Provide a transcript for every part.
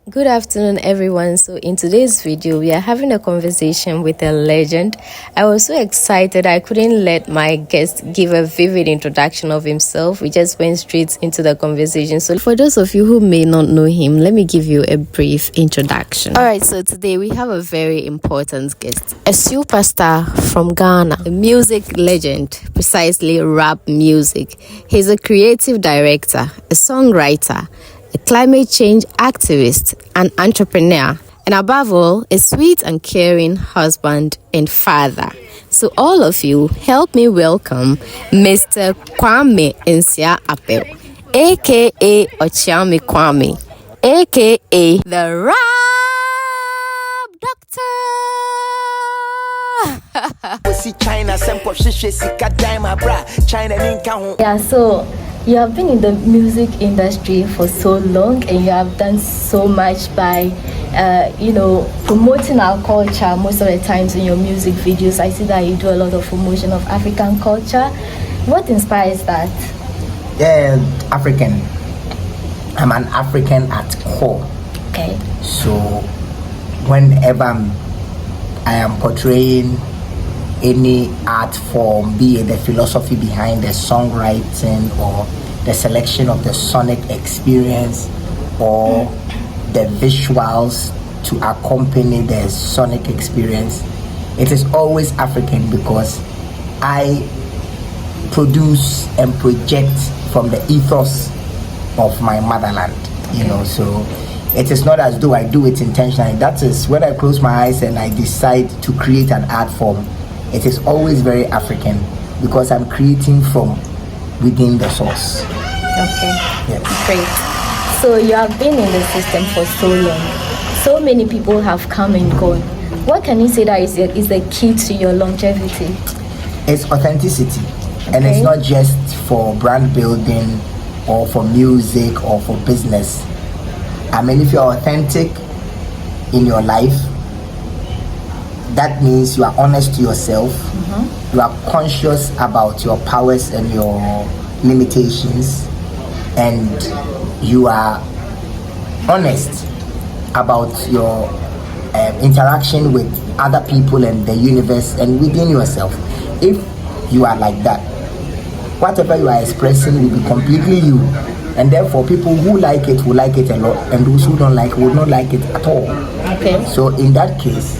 Good afternoon, everyone. So in today's video, we are having a conversation with a legend. I was so excited I couldn't let my guest give a vivid introduction of himself. We just went straight into the conversation. So for those of you who may not know him, let me give you a brief introduction. All right, so today we have a very important guest, a superstar from Ghana, a music legend, precisely rap music. He's a creative director, a songwriter, a climate change activist, an entrepreneur, and above all, a sweet and caring husband and father. So all of you, help me welcome Mr. Kwame Nsia Apel, aka Ochiami Kwame, aka the Rap Doctor. Yeah, so you have been in the music industry for so long and you have done so much by promoting our culture most of the times in your music videos. I see that you do a lot of promotion of African culture. What inspires that? Yeah, African. I'm an African at core. Okay. So whenever I am portraying any art form, be it the philosophy behind the songwriting or the selection of the sonic experience or the visuals to accompany the sonic experience, it is always African because I produce and project from the ethos of my motherland, so it is not as though I do it intentionally. That is when I close my eyes and I decide to create an art form, it is always very African because I'm creating from within the source. Okay. Yes. Great. So you have been in the system for so long. So many people have come and gone. What can you say that is the key to your longevity? It's authenticity. Okay. And it's not just for brand building or for music or for business. I mean, if you're authentic in your life, that means you are honest to yourself. Mm-hmm. You are conscious about your powers and your limitations, and you are honest about your interaction with other people and the universe and within yourself. If you are like that, whatever you are expressing will be completely you, and therefore people who like it will like it a lot, and those who don't like it will not like it at all. Okay. So in that case,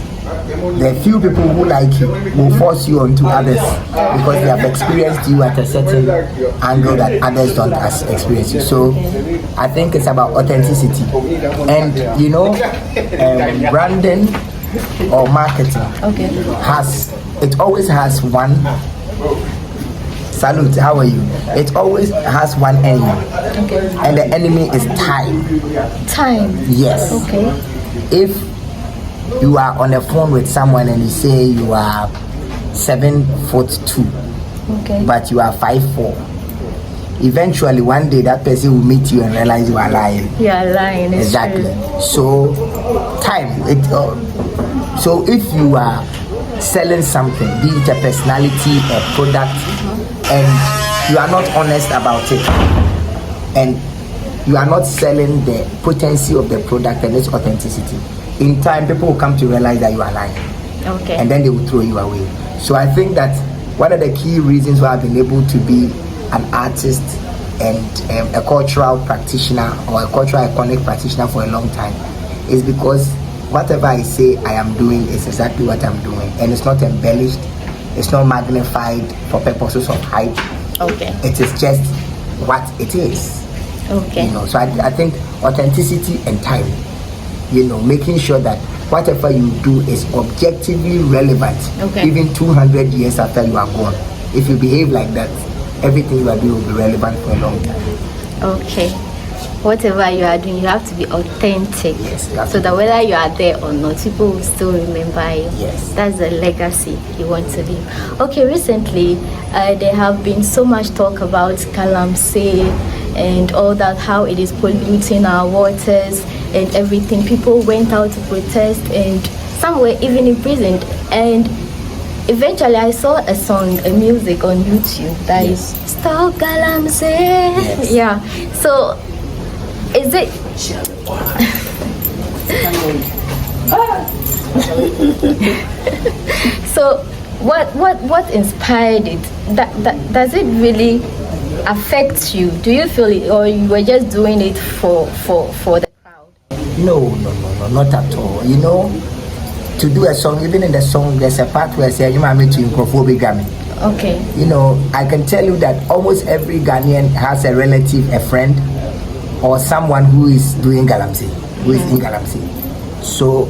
the few people who like you will force you onto others because they have experienced you at a certain angle that others don't experience you. So I think it's about authenticity, and branding or marketing always has one. Salute, how are you? It always has one enemy, and the enemy is time. Time. Yes. Okay. If you are on the phone with someone and you say you are 7'2", okay, but you are 5'4", eventually one day that person will meet you and realize you are lying. You are lying. Exactly. True. So time. So if you are selling something, be it a personality, a product, and you are not honest about it, and you are not selling the potency of the product and its authenticity, in time people will come to realize that you are lying. Okay. And then they will throw you away. So I think that one of the key reasons why I've been able to be an artist and a cultural practitioner or a cultural iconic practitioner for a long time is because whatever I say I am doing is exactly what I'm doing, and it's not embellished, it's not magnified for purposes of hype. Okay. It is just what it is. Okay. So I think authenticity and time, making sure that whatever you do is objectively relevant, even 200 years after you are gone. If you behave like that, everything you are doing will be relevant for a long time. Okay. Whatever you are doing, you have to be authentic. Yes, so that whether you are there or not, people will still remember you. Yes. That's the legacy you want to leave. Okay, recently, there have been so much talk about Galamsey and all that, how it is polluting our waters and everything. People went out to protest and some were even imprisoned. And eventually I saw a song, a music on YouTube that is Stop Galamsey. Yes. Yeah. So is it So what inspired it? Does it really affect you? Do you feel it, or you were just doing it for the crowd? No, not at all. You know, to do a song, even in the song, there's a part where I say, you might meet you in Grammy. Okay. You know, I can tell you that almost every Ghanaian has a relative, a friend, or someone who is doing galamsey, who is in galamsey. So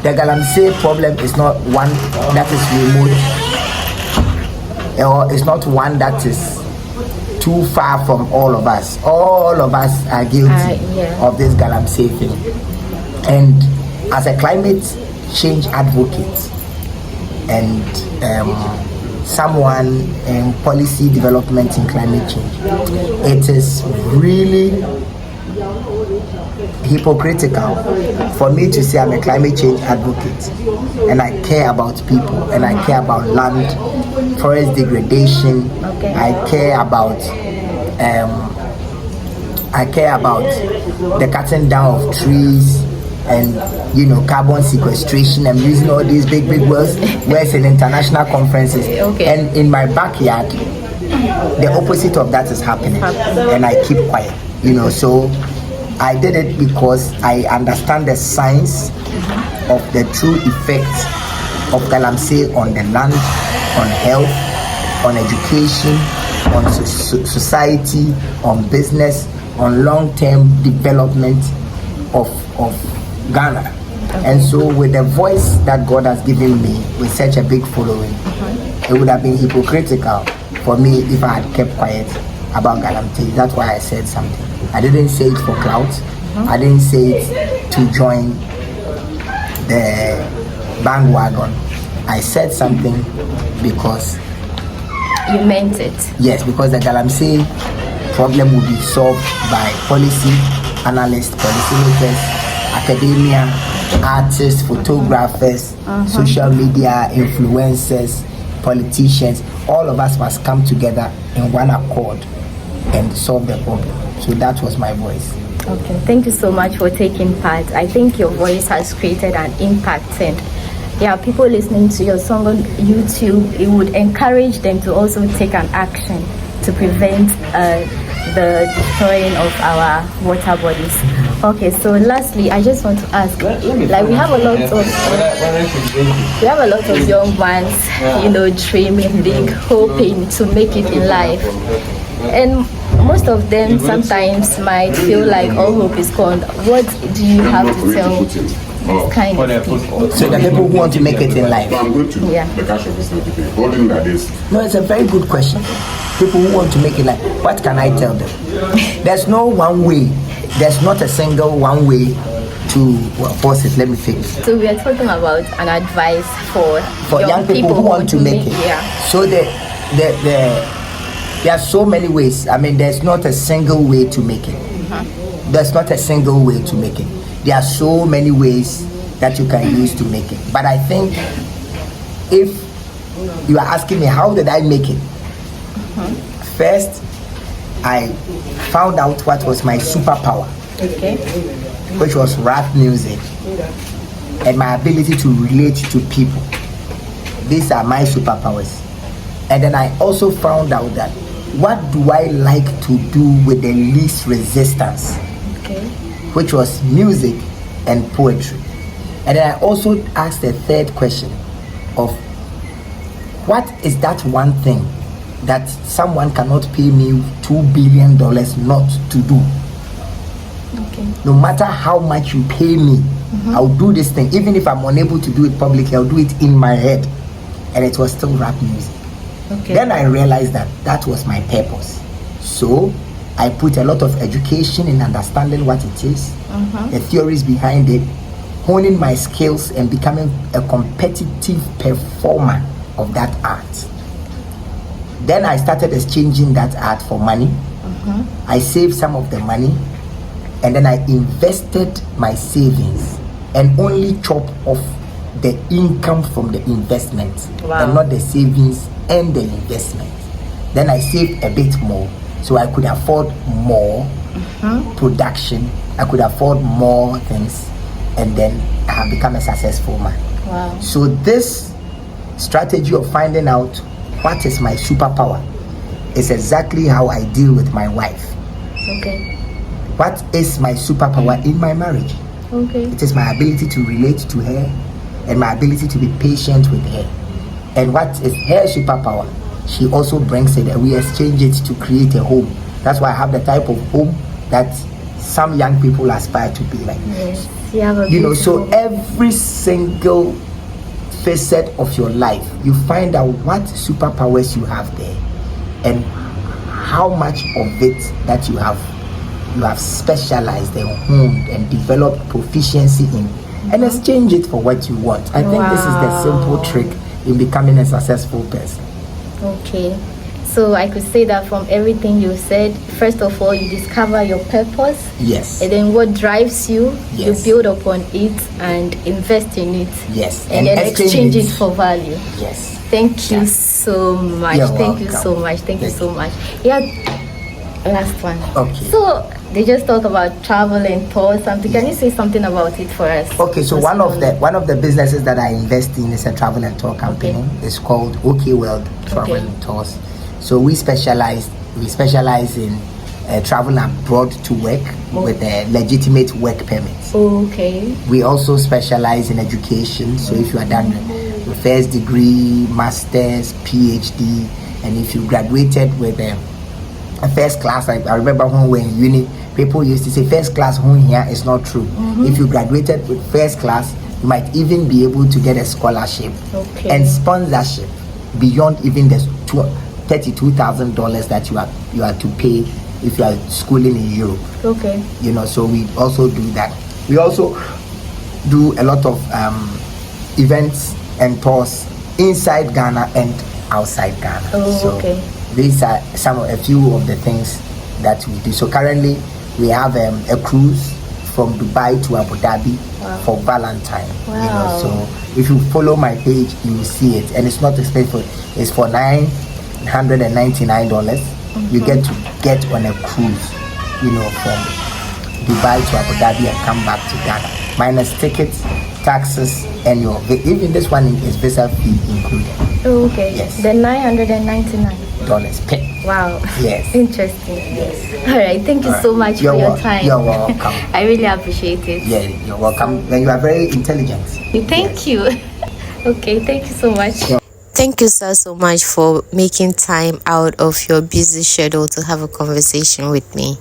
the galamsey problem is not one that is remote, or it's not one that is too far from all of us. All of us are guilty of this galamsey thing. And as a climate change advocate and someone in policy development in climate change, it is really hypocritical for me to say I'm a climate change advocate and I care about people and I care about land, forest degradation, I care about the cutting down of trees and, you know, carbon sequestration. I'm using all these big words in international conferences. And in my backyard, the opposite of that is happening. And I keep quiet, you know. So I did it because I understand the science of the true effects of galamsey on the land, on health, on education, on society, on business, on long-term development of Ghana. And so with the voice that God has given me, with such a big following, it would have been hypocritical for me if I had kept quiet about galamsey. That's why I said something. I didn't say it for clout. I didn't say it to join the bandwagon. I said something because you meant it. Yes, because the galamsey problem will be solved by policy analysts, policymakers, academia, artists, photographers, social media influencers, politicians. All of us must come together in one accord and solve the problem. So that was my voice. Okay, thank you so much for taking part. I think your voice has created an impact, and people listening to your song on YouTube, it would encourage them to also take an action to prevent the destroying of our water bodies. Okay, so lastly, I just want to ask, like we have a lot of young ones, you know, dreaming big, hoping to make it in life, and most of them sometimes might feel like all hope is gone. What do you have to tell this kind of people? So the people who want to make it in life. No, it's a very good question. People who want to make it in life, what can I tell them? There's no one way. There's not a single one way to force it. Let me think. So we are talking about an advice for young people who want to make it. So there are so many ways. I mean, there's not a single way to make it. There's not a single way to make it. There are so many ways that you can use to make it. But I think if you are asking me how did I make it, first I found out what was my superpower, which was rap music and my ability to relate to people. These are my superpowers. And then I also found out that what do I like to do with the least resistance, which was music and poetry. And then I also asked the third question of what is that one thing that someone cannot pay me $2 billion not to do? No matter how much you pay me, I'll do this thing. Even if I'm unable to do it publicly, I'll do it in my head. And it was still rap music. Then I realized that that was my purpose. So I put a lot of education in understanding what it is, the theories behind it, honing my skills and becoming a competitive performer of that art. Then I started exchanging that art for money. I saved some of the money and then I invested my savings and only chopped off the income from the investment and not the savings and the investment. Then I saved a bit more so I could afford more production, I could afford more things, and then I have become a successful man. Wow. So this strategy of finding out what is my superpower is exactly how I deal with my wife. Okay. What is my superpower in my marriage? Okay. It is my ability to relate to her and my ability to be patient with her. And what is her superpower? She also brings it and we exchange it to create a home. That's why I have the type of home that some young people aspire to be like. Yes. So every single facet of your life, you find out what superpowers you have there and how much of it that you have specialized and honed and developed proficiency in, and exchange it for what you want. I think this is the simple trick in becoming a successful person. Okay. So I could say that from everything you said, first of all, you discover your purpose. Yes. And then what drives you, yes. you build upon it and invest in it. Yes. And then exchange it for value. Yes. Thank you so much. Thank you so much. Thank you so much. Yeah. Last one. Okay. So they just talk about travel and tours. Something. Can you say something about it for us? Okay. So one of the businesses that I invest in is a travel and tour company. Okay. It's called OK World Travel and Tours. So we specialize in travel abroad to work with a legitimate work permit. Okay. We also specialize in education. So if you are done your first degree, master's, PhD, and if you graduated with a first class, I remember when we were in uni, people used to say first class home here is not true. If you graduated with first class, you might even be able to get a scholarship and sponsorship beyond even the $32,000 that you are to pay if you are schooling in Europe. Okay. So we also do that. We also do a lot of events and tours inside Ghana and outside Ghana. Okay. These are a few of the things that we do. So currently we have a cruise from Dubai to Abu Dhabi for Valentine. Wow. So if you follow my page, you will see it, and it's not expensive. It's for $999. You get on a cruise, from Dubai to Abu Dhabi and come back to Ghana, minus tickets, taxes, and even this one is visa fee included. Okay. Yes. The $999 pay. Wow. Yes. Interesting. Yes. All right. Thank you so much for your time. You're welcome. I really appreciate it. Yeah, you're welcome. And you are very intelligent. Thank you. Okay. Thank you so much. Yeah. Thank you, sir, so much for making time out of your busy schedule to have a conversation with me.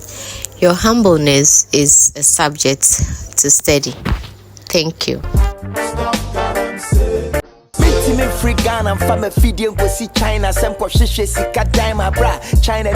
Your humbleness is a subject to study. Thank you. Free Ghana, I'm from a video, go see China, some China